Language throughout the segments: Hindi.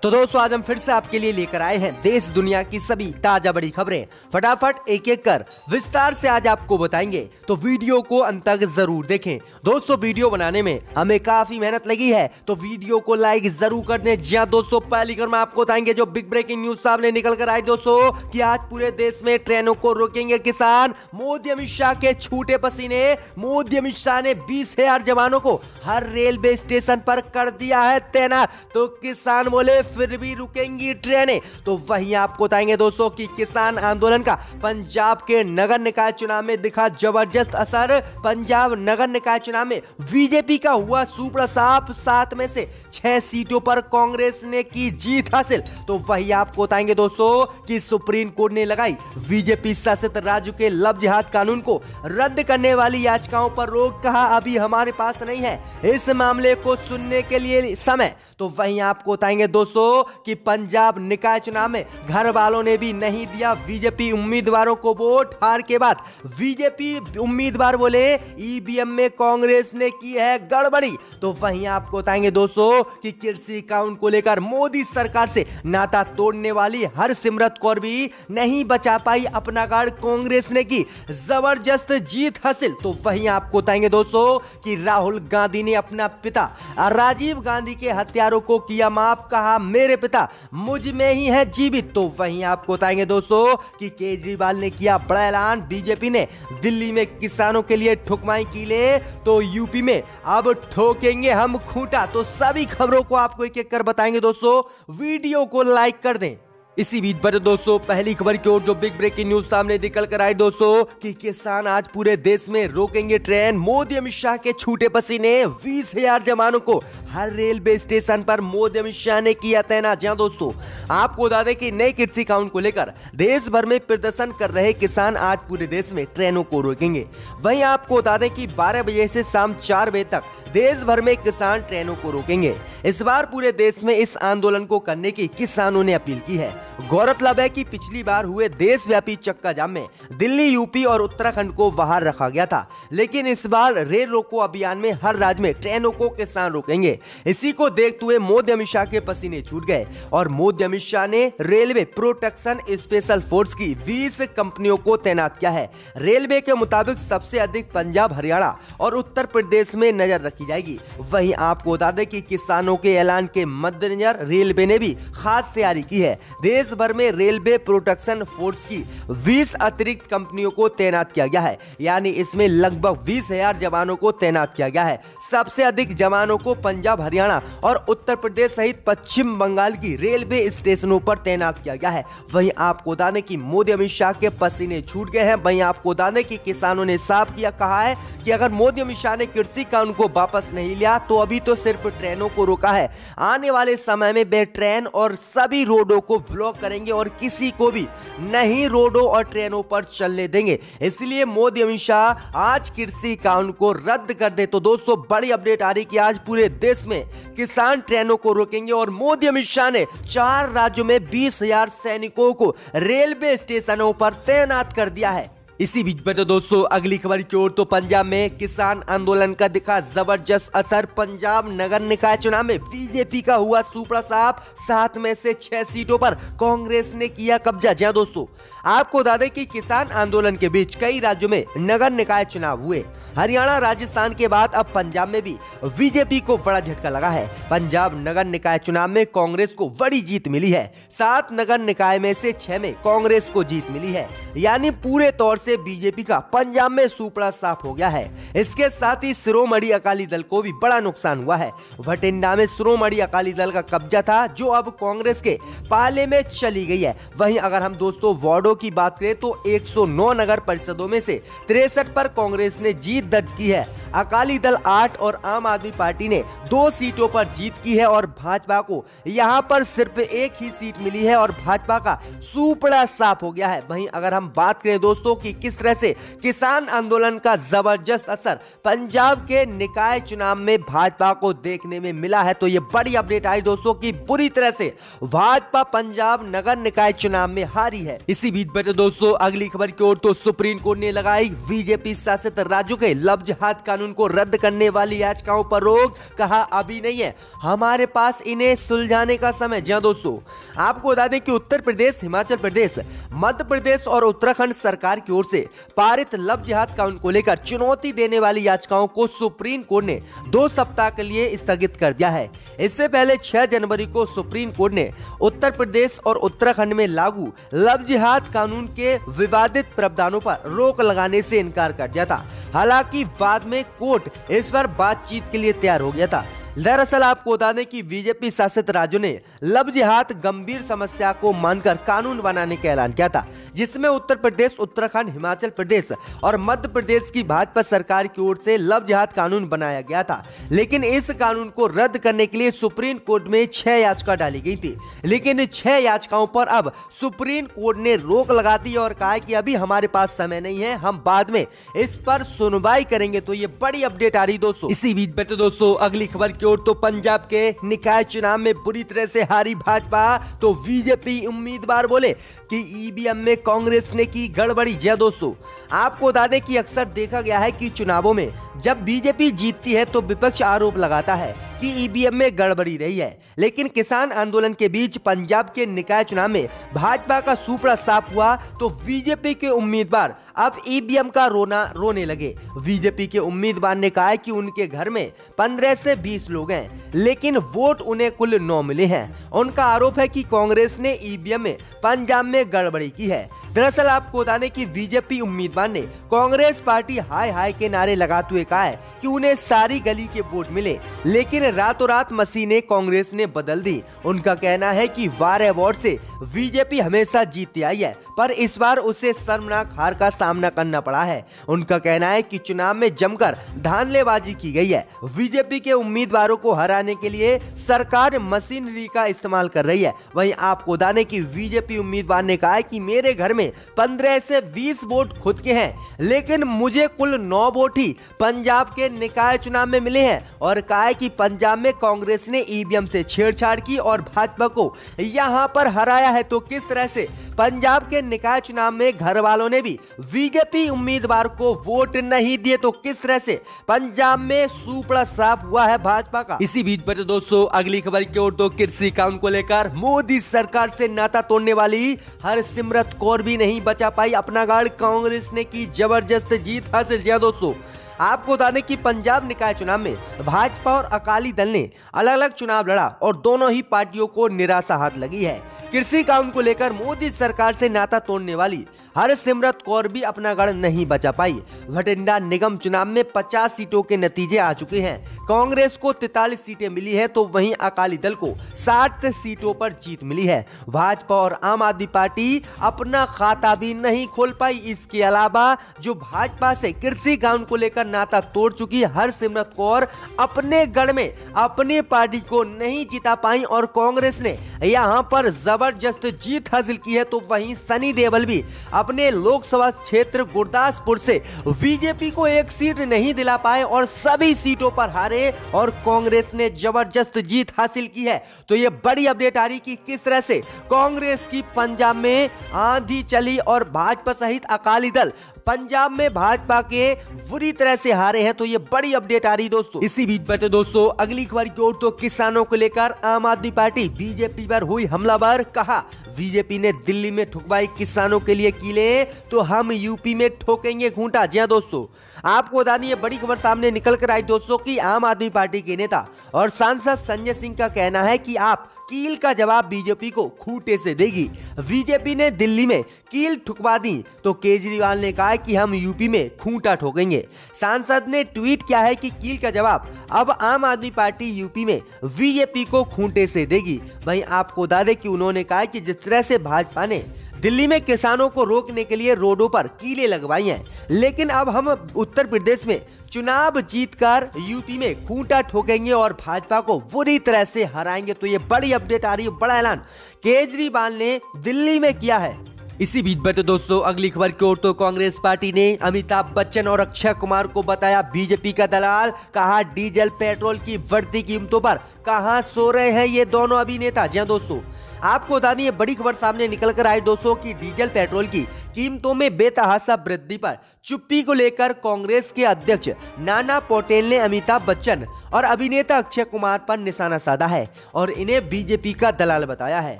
तो दोस्तों आज हम फिर से आपके लिए लेकर आए हैं देश दुनिया की सभी ताजा बड़ी खबरें। फटाफट एक एक कर विस्तार से आज आपको बताएंगे, तो वीडियो को अंत तक जरूर देखें। दोस्तों वीडियो बनाने में हमें काफी मेहनत लगी है, तो वीडियो को लाइक जरूर कर दें। जी हां दोस्तों, पहली खबर में आपको बताएंगे जो बिग ब्रेकिंग न्यूज सामने निकल कर आई दोस्तों कि आज पूरे देश में ट्रेनों को रोकेंगे किसान। मोदी अमित शाह के छूटे पसीने। मोदी अमित शाह ने 20,000 जवानों को हर रेलवे स्टेशन पर कर दिया है तैनात, तो किसान बोले फिर भी रुकेंगी ट्रेनें। तो वहीं आपको बताएंगे दोस्तों कि किसान आंदोलन का पंजाब के नगर निकाय चुनाव में दिखा जबरदस्त असर। पंजाब नगर निकाय चुनाव में बीजेपी का हुआ सुपड़ा साफ, 7 में से 6 सीटों पर कांग्रेस ने की जीत हासिल। तो वहीं आपको बताएंगे दोस्तों कि सुप्रीम कोर्ट ने लगाई बीजेपी शासित राज्यों के लव जिहाद कानून को रद्द करने वाली याचिकाओं पर रोक। कहा अभी हमारे पास नहीं है इस मामले को सुनने के लिए समय। तो वहीं आपको बताएंगे दोस्तों कि पंजाब निकाय चुनाव में घर वालों ने भी नहीं दिया बीजेपी उम्मीदवारों को वोट। हार के बाद बीजेपी उम्मीदवार बोले ईवीएम में कांग्रेस ने की है गड़बड़ी। तो वहीं आपको बताएंगे दोस्तों कि कृषि कानून को लेकर मोदी सरकार से नाता तोड़ने वाली हरसिमरत कौर भी नहीं बचा पाई अपना गार्ड, कांग्रेस ने की जबरदस्त जीत हासिल। तो वहीं आपको बताएंगे दोस्तों कि राहुल गांधी ने अपना पिता राजीव गांधी के हत्यारों को किया माफ, कहा मेरे पिता मुझ में ही है जीवित। तो वहीं आपको बताएंगे दोस्तों कि केजरीवाल ने किया बड़ा ऐलान। बीजेपी ने दिल्ली में किसानों के लिए ठुकमाई कीले, तो यूपी में अब ठोकेंगे हम खूंटा। तो सभी खबरों को आपको एक एक कर बताएंगे दोस्तों, वीडियो को लाइक कर दें। इसी बीच पर दोस्तों पहली खबर की ओर जो बिग ब्रेकिंग न्यूज सामने निकल कर आई दोस्तों कि किसान आज पूरे देश में रोकेंगे ट्रेन। मोदी अमित शाह के छूटे पसीने। 20,000 जवानों को हर रेलवे स्टेशन पर मोदी अमित शाह ने किया तैनात। जहां दोस्तों आपको बता दें कि नए कृषि कानून को लेकर देश भर में प्रदर्शन कर रहे किसान आज पूरे देश में ट्रेनों को रोकेंगे। वहीं आपको बता दें कि 12 बजे से शाम 4 बजे तक देश भर में किसान ट्रेनों को रोकेंगे। इस बार पूरे देश में इस आंदोलन को करने की किसानों ने अपील की है। गौरतलब है कि पिछली बार हुए देशव्यापी चक्का जाम में दिल्ली, यूपी और उत्तराखंड को बाहर रखा गया था, लेकिन इस बार रेल रोको अभियान में हर राज्य में ट्रेनों को किसान रोकेंगे। इसी को देखते हुए मोदी अमित शाह के पसीने छूट गए और मोदी अमित शाह ने रेलवे प्रोटेक्शन स्पेशल फोर्स की 20 कंपनियों को तैनात किया है। रेलवे के मुताबिक सबसे अधिक पंजाब, हरियाणा और उत्तर प्रदेश में नजर रखी जाएगी। वहीं आपको बता दें कि किसानों के ऐलान के मद्देनजर रेलवे ने भी खास तैयारी की है। देश भर में रेलवे प्रोटेक्शन फोर्स की 20 अतिरिक्त कंपनियों को तैनात किया गया है, यानी इसमें लगभग 20,000 जवानों को तैनात किया गया है। सबसे अधिक जवानों को पंजाब, हरियाणा और उत्तर प्रदेश सहित पश्चिम बंगाल की रेलवे स्टेशनों पर तैनात किया गया है। वहीं आपको बता दें कि मोदी अमित शाह के पसीने छूट गए हैं। वहीं आपको बता दें कि किसानों ने साफ किया कहा है कि अगर मोदी अमित शाह ने कृषि कानून को वापस नहीं लिया तो अभी तो सिर्फ ट्रेनों को रोका है, आने वाले समय में वे ट्रेन और सभी रोडों को ब्लॉक करेंगे और किसी को भी नहीं रोडों और ट्रेनों पर चलने देंगे। इसलिए मोदी अमित शाह आज कृषि कानून को रद्द कर दे। तो दोस्तों बड़ी अपडेट आ रही कि आज पूरे देश में किसान ट्रेनों को रोकेंगे और मोदी अमित शाह ने 4 राज्यों में 20,000 सैनिकों को रेलवे स्टेशनों पर तैनात कर दिया है। इसी बीच पर तो दोस्तों अगली खबर की ओर तो पंजाब में किसान आंदोलन का दिखा जबरदस्त असर। पंजाब नगर निकाय चुनाव में बीजेपी का हुआ सुपड़ा साफ, 7 में से 6 सीटों पर कांग्रेस ने किया कब्जा। जहां दोस्तों आपको बता दें कि किसान आंदोलन के बीच कई राज्यों में नगर निकाय चुनाव हुए। हरियाणा, राजस्थान के बाद अब पंजाब में भी बीजेपी को बड़ा झटका लगा है। पंजाब नगर निकाय चुनाव में कांग्रेस को बड़ी जीत मिली है। 7 नगर निकाय में से 6 में कांग्रेस को जीत मिली है, यानी पूरे तौर से बीजेपी का पंजाब में सुपड़ा साफ हो गया है। इसके साथ ही शिरोमणि अकाली दल को भी बड़ा नुकसान हुआ है। भटिंडा में शिरोमणि अकाली दल का कब्जा था, जो अब कांग्रेस के पाले में चली गई है। वहीं अगर हम दोस्तों वार्डों की बात करें तो 109 नगर परिषदों में से 63 पर कांग्रेस ने जीत दर्ज की है। अकाली दल 8 और आम आदमी पार्टी ने 2 सीटों पर जीत की है और भाजपा को यहां पर सिर्फ 1 ही सीट मिली है और भाजपा का सुपड़ा साफ हो गया है। वहीं अगर हम बात करें दोस्तों कि किस तरह से किसान आंदोलन का जबरदस्त असर पंजाब के निकाय चुनाव में भाजपा को देखने में मिला है। तो ये बड़ी अपडेट आई दोस्तों कि बुरी तरह से भाजपा पंजाब नगर निकाय चुनाव में हारी है। इसी बीच पर दोस्तों अगली खबर की ओर, तो सुप्रीम कोर्ट ने लगाई बीजेपी शासित राज्यों के लव जिहाद कानून को रद्द करने वाली याचिकाओं पर रोक। कहा अभी नहीं है हमारे पास इन्हें सुलझाने का समय। जी दोस्तों, आपको बता दें कि उत्तर प्रदेश, हिमाचल प्रदेश, मध्य प्रदेश और उत्तराखंड सरकार की ओर से पारित लव जिहाद कानून को लेकर चुनौती देने वाली याचिकाओं को सुप्रीम कोर्ट ने 2 सप्ताह के लिए स्थगित कर दिया है। इससे पहले 6 जनवरी को सुप्रीम कोर्ट ने उत्तर प्रदेश और उत्तराखंड में लागू लव जिहाद कानून के विवादित प्रावधानों पर रोक लगाने से इनकार कर दिया था। हालांकि बाद में कोर्ट इस पर बातचीत के लिए तैयार हो गया था। दरअसल आपको बता दें कि बीजेपी शासित राज्यों ने लव जिहाद गंभीर समस्या को मानकर कानून बनाने का ऐलान किया था, जिसमें उत्तर प्रदेश, उत्तराखंड, हिमाचल प्रदेश और मध्य प्रदेश की भाजपा सरकार की ओर से लव जिहाद कानून बनाया गया था। लेकिन इस कानून को रद्द करने के लिए सुप्रीम कोर्ट में 6 याचिका डाली गई थी। लेकिन 6 याचिकाओं पर अब सुप्रीम कोर्ट ने रोक लगा दी और कहा कि अभी हमारे पास समय नहीं है, हम बाद में इस पर सुनवाई करेंगे। तो ये बड़ी अपडेट आ रही दोस्तों। इसी बीच में दोस्तों अगली खबर और तो पंजाब के निकाय चुनाव में बुरी तरह से हारी भाजपा। तो बीजेपी उम्मीदवार बोले कि ईवीएम में कांग्रेस ने की गड़बड़ी। जय दोस्तों, आपको बता दें कि अक्सर देखा गया है कि चुनावों में जब बीजेपी जीतती है तो विपक्ष आरोप लगाता है कि ईवीएम में गड़बड़ी रही है। लेकिन किसान आंदोलन के बीच पंजाब के निकाय चुनाव में भाजपा का सुपड़ा साफ हुआ तो बीजेपी के उम्मीदवार अब ईवीएम का रोने लगे। बीजेपी के उम्मीदवार ने कहा कि उनके घर में 15 से 20 लोग हैं, लेकिन वोट उन्हें कुल 9 मिले हैं। उनका आरोप है कि कांग्रेस ने ईवीएम में पंजाब में गड़बड़ी की है। दरअसल आपको बता दें कि बीजेपी उम्मीदवार ने कांग्रेस पार्टी हाय हाय के नारे लगाते हुए कहा है कि उन्हें सारी गली के वोट मिले, लेकिन रातों रात मशीनें कांग्रेस ने बदल दी। उनका कहना है कि 12 वार्ड से बीजेपी हमेशा जीतती आई है, पर इस बार उसे शर्मनाक हार का सामना करना पड़ा है। उनका कहना है कि चुनाव में जमकर धांधलेबाजी की गई है। बीजेपी के उम्मीदवारों को हराने के लिए सरकार मशीनरी का इस्तेमाल कर रही है। वहीं आपको बता दें कि बीजेपी उम्मीदवार ने कहा है कि मेरे घर में 15 से 20 वोट खुद के हैं, लेकिन मुझे कुल 9 वोट ही पंजाब के निकाय चुनाव में मिले हैं। और कहा है कि पंजाब में कांग्रेस ने ईवीएम से छेड़छाड़ की और भाजपा को यहां पर हराया है। तो किस तरह से पंजाब के निकाय चुनाव में घर वालों ने भी बीजेपी उम्मीदवार को वोट नहीं दिए, तो किस तरह से पंजाब में सुपड़ा साफ हुआ है भाजपा का। इसी बीच पर दोस्तों अगली खबर की ओर, तो कृषि कानून को लेकर मोदी सरकार से नाता तोड़ने वाली हरसिमरत कौर भी नहीं बचा पाई अपना गाड़। कांग्रेस ने की जबरदस्त जीत हासिल। किया दोस्तों, आपको बता दें कि पंजाब निकाय चुनाव में भाजपा और अकाली दल ने अलग अलग चुनाव लड़ा और दोनों ही पार्टियों को निराशा हाथ लगी है। कृषि कानून को लेकर मोदी सरकार से नाता तोड़ने वाली हरसिमरत कौर भी अपना गढ़ नहीं बचा पाई। भटिंडा निगम चुनाव में 50 सीटों के नतीजे आ चुके हैं। कांग्रेस को 43 सीटें मिली है, तो वहीं अकाली दल को 60 सीटों पर जीत मिली है। भाजपा और आम आदमी पार्टी अपना खाता भी नहीं खोल पाई। इसके अलावा जो भाजपा से कृषि कानून को लेकर नाता तोड़ चुकी हरसिमरत कौर अपने गढ़ में अपनी पार्टी को नहीं जिता पाई और कांग्रेस ने यहां पर जबरदस्त जीत हासिल की है। तो वहीं सनी देओल भी अपने लोकसभा क्षेत्र गुरदासपुर से बीजेपी को 1 सीट नहीं दिला पाए और सभी सीटों पर हारे और कांग्रेस ने जबरदस्त जीत हासिल की है। तो ये बड़ी अपडेट आ रही कि किस तरह से कांग्रेस की पंजाब में आंधी चली और भाजपा सहित अकाली दल पंजाब में भाजपा के बुरी तरह से हारे हैं। तो ये बड़ी अपडेट आ रही दोस्तों। इसी बीच बचे दोस्तों अगली खबर की ओर, तो किसानों को लेकर आम आदमी पार्टी बीजेपी पर हुई हमलावर। कहा बीजेपी ने दिल्ली में ठुकवाई किसानों के लिए कीले, तो हम यूपी में ठोकेंगे खूंटा। जी हां दोस्तों, आपको बता दें ये बड़ी खबर सामने निकल कर आई दोस्तों कि आम आदमी पार्टी के नेता और सांसद संजय सिंह का कहना है कि आप कील का जवाब बीजेपी को खूंटे से देगी। बीजेपी ने दिल्ली में कील ठुकवा दी, तो केजरीवाल ने कहा कि हम यूपी में खूंटा ठोकेंगे। सांसद ने ट्वीट किया है कि कील का जवाब अब आम आदमी पार्टी यूपी में बीजेपी को खूंटे से देगी। वहीं आपको बता दें कि उन्होंने कहा कि जिस तरह से भाजपा ने दिल्ली में किसानों को रोकने के लिए रोडों पर कीलें लगवाई हैं, लेकिन अब हम उत्तर प्रदेश में चुनाव जीतकर यूपी में खूंटा ठोकेंगे और भाजपा को बुरी तरह से हराएंगे। तो ये बड़ी अपडेट आ रही है, बड़ा ऐलान केजरीवाल ने दिल्ली में किया है। इसी बीच बढ़ते दोस्तों अगली खबर की ओर तो कांग्रेस पार्टी ने अमिताभ बच्चन और अक्षय कुमार को बताया बीजेपी का दलाल। कहा डीजल पेट्रोल की बढ़ती कीमतों पर कहां सो रहे हैं ये दोनों अभिनेता। जी हां दोस्तों, आपको बता दें ये बड़ी खबर सामने निकल कर आई दोस्तों कि डीजल पेट्रोल की कीमतों में बेतहाशा वृद्धि पर चुप्पी को लेकर कांग्रेस के अध्यक्ष नाना पटोले ने अमिताभ बच्चन और अभिनेता अक्षय कुमार पर निशाना साधा है और इन्हें बीजेपी का दलाल बताया है।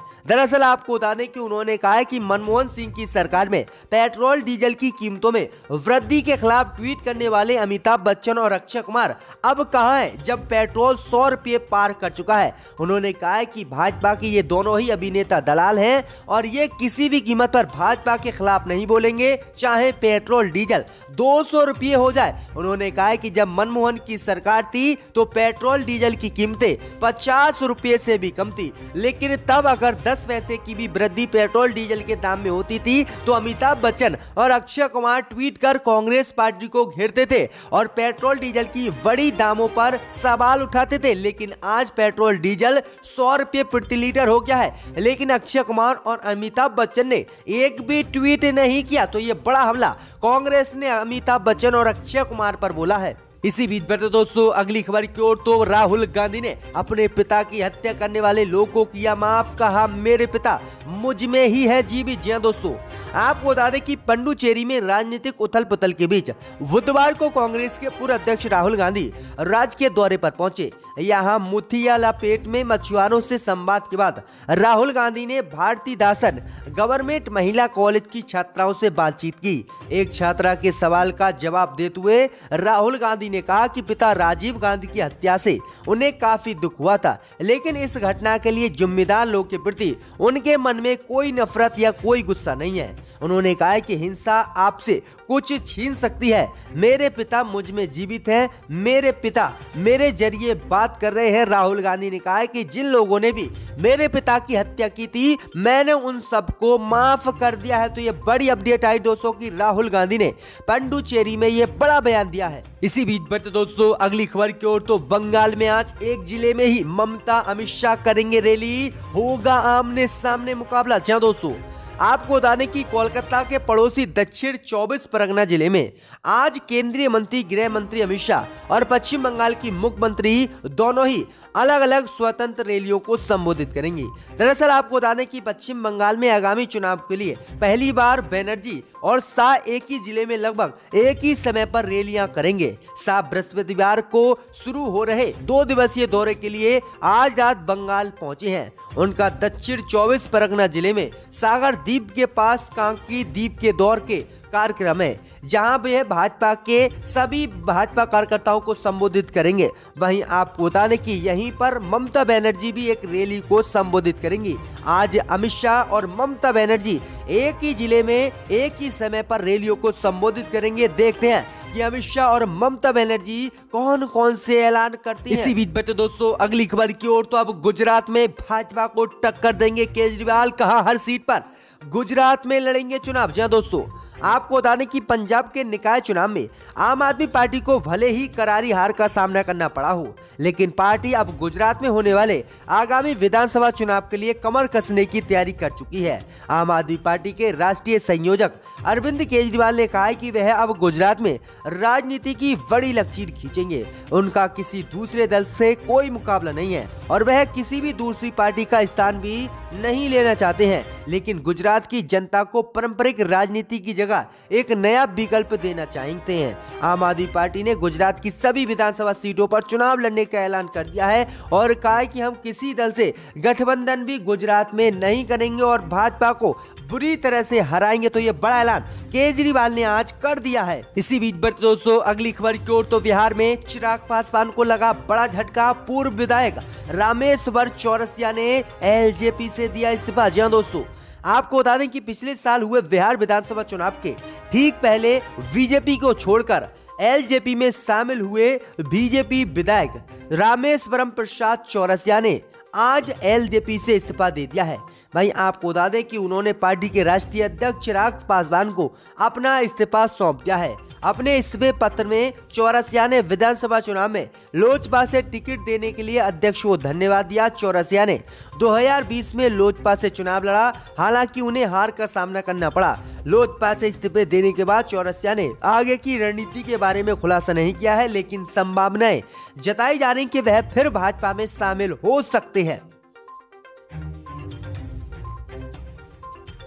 दरअसल आपको बता दें कि उन्होंने कहा है कि मनमोहन सिंह की सरकार में पेट्रोल डीजल की कीमतों में वृद्धि के खिलाफ ट्वीट करने वाले अमिताभ बच्चन और अक्षय कुमार अब कहां है जब पेट्रोल 100 रुपये पार कर चुका है। उन्होंने कहा है कि भाजपा के ये दोनों ही अभिनेता दलाल हैं और ये किसी भी कीमत पर भाजपा के खिलाफ नहीं बोलेंगे, चाहे पेट्रोल डीजल 200 रुपये हो जाए। उन्होंने कहा है कि जब मनमोहन की सरकार थी तो पेट्रोल डीजल की कीमतें 50 रुपये से भी कम थी, लेकिन तब अगर 10 पैसे की भी वृद्धि पेट्रोल डीजल के दाम में होती थी तो अमिताभ बच्चन और अक्षय कुमार ट्वीट कर कांग्रेस पार्टी को घेरते थे और पेट्रोल डीजल की बड़ी दामों पर सवाल उठाते थे। लेकिन आज पेट्रोल डीजल 100 रुपये प्रति लीटर हो गया है, लेकिन अक्षय कुमार और अमिताभ बच्चन ने एक भी ट्वीट नहीं किया। तो ये बड़ा हमला कांग्रेस ने अमिताभ बच्चन और अक्षय कुमार पर बोला है। इसी बीच बढ़ते दोस्तों अगली खबर की ओर तो राहुल गांधी ने अपने पिता की हत्या करने वाले लोगों को किया माफ। कहा मेरे पिता मुझ में ही है जीवित। जी हां दोस्तों, आपको बता दें कि पंडुचेरी में राजनीतिक उथल पुथल के बीच बुधवार को कांग्रेस के पूर्व अध्यक्ष राहुल गांधी राज्य के दौरे पर पहुंचे। यहां मुथियालापेट में मछुआरों से संवाद के बाद राहुल गांधी ने भारती दासन गवर्नमेंट महिला कॉलेज की छात्राओं से बातचीत की। एक छात्रा के सवाल का जवाब देते हुए राहुल गांधी ने कहा कि पिता राजीव गांधी की हत्या से उन्हें काफी दुख हुआ था, लेकिन इस घटना के लिए जिम्मेदार लोगों के प्रति उनके मन में कोई नफरत या कोई गुस्सा नहीं है। उन्होंने कहा कि हिंसा आपसे कुछ छीन सकती है। मेरे पिता मुझ में जीवित हैं, मेरे पिता मेरे जरिए बात कर रहे हैं। राहुल गांधी ने कहा कि जिन लोगों ने भी मेरे पिता की हत्या की थी मैंने उन सबको माफ कर दिया है। तो ये बड़ी अपडेट आई दोस्तों कि राहुल गांधी ने पंडुचेरी में ये बड़ा बयान दिया है। इसी बीच बढ़ते दोस्तों अगली खबर की ओर तो बंगाल में आज एक जिले में ही ममता अमित शाह करेंगे रैली, होगा आमने सामने मुकाबला। जहां दोस्तों आपको बता दें कि कोलकाता के पड़ोसी दक्षिण 24 परगना जिले में आज केंद्रीय मंत्री गृह मंत्री अमित शाह और पश्चिम बंगाल की मुख्यमंत्री दोनों ही अलग अलग स्वतंत्र रैलियों को संबोधित करेंगी। दरअसल आपको बता दें कि पश्चिम बंगाल में आगामी चुनाव के लिए पहली बार बनर्जी और शाह एक ही जिले में लगभग एक ही समय पर रैलियां करेंगे। शाह बृहस्पतिवार को शुरू हो रहे 2 दिवसीय दौरे के लिए आज रात बंगाल पहुंचे हैं। उनका दक्षिण 24 परगना जिले में सागर द्वीप के पास कांकी द्वीप के दौर के कार्यक्रम है, जहां वे भाजपा के सभी भाजपा कार्यकर्ताओं को संबोधित करेंगे। वहीं आपको बता दें कि यहीं पर ममता बनर्जी भी एक रैली को संबोधित करेंगी। आज अमित शाह और ममता बनर्जी एक ही जिले में एक ही समय पर रैलियों को संबोधित करेंगे। देखते हैं कि अमित शाह और ममता बनर्जी कौन कौन से ऐलान करती हैं। इसी बीच बढ़ते दोस्तों अगली खबर की ओर तो अब गुजरात में भाजपा को टक्कर देंगे केजरीवाल। कहा हर सीट पर गुजरात में लड़ेंगे चुनाव। जहां दोस्तों आपको बता दें कि पंजाब के निकाय चुनाव में आम आदमी पार्टी को भले ही करारी हार का सामना करना पड़ा हो, लेकिन पार्टी अब गुजरात में होने वाले आगामी विधानसभा चुनाव के लिए कमर कसने की तैयारी कर चुकी है। आम आदमी पार्टी के राष्ट्रीय संयोजक अरविंद केजरीवाल ने कहा है कि वह अब गुजरात में राजनीति की बड़ी लकीर खींचेंगे। उनका किसी दूसरे दल से कोई मुकाबला नहीं है और वह किसी भी दूसरी पार्टी का स्थान भी नहीं लेना चाहते हैं, लेकिन गुजरात की जनता को पारंपरिक राजनीति की जगह एक नया विकल्प देना चाहते हैं। आम आदमी पार्टी ने गुजरात की सभी विधानसभा सीटों पर चुनाव लड़ने का ऐलान कर दिया है और कहा है कि हम किसी दल से गठबंधन भी गुजरात में नहीं करेंगे और भाजपा को बुरी तरह से हराएंगे। तो ये बड़ा ऐलान केजरीवाल ने आज कर दिया है। इसी बीच बढ़ते दोस्तों अगली खबर की ओर तो बिहार में चिराग पासवान को लगा बड़ा झटका। पूर्व विधायक रामेश्वर चौरसिया ने एलजेपी से दिया इस्तीफा। जी हां दोस्तों आपको बता दें कि पिछले साल हुए बिहार विधानसभा चुनाव के ठीक पहले बीजेपी को छोड़कर एलजेपी में शामिल हुए बीजेपी विधायक रामेश्वरम प्रसाद चौरसिया ने आज एलजेपी से इस्तीफा दे दिया है। भाई आपको बता दें कि उन्होंने पार्टी के राष्ट्रीय अध्यक्ष चिराग पासवान को अपना इस्तीफा सौंप दिया है। अपने इस्तीफे पत्र में चौरसिया ने विधानसभा चुनाव में लोजपा से टिकट देने के लिए अध्यक्ष को धन्यवाद दिया। चौरसिया ने 2020 में लोजपा से चुनाव लड़ा, हालांकि उन्हें हार का सामना करना पड़ा। लोजपा से इस्तीफे देने के बाद चौरसिया ने आगे की रणनीति के बारे में खुलासा नहीं किया है, लेकिन संभावनाएं जताई जा रही कि वह फिर भाजपा में शामिल हो सकते हैं।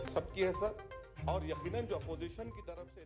सबकी है सर, और यकीनन जो अपोजिशन की तरफ से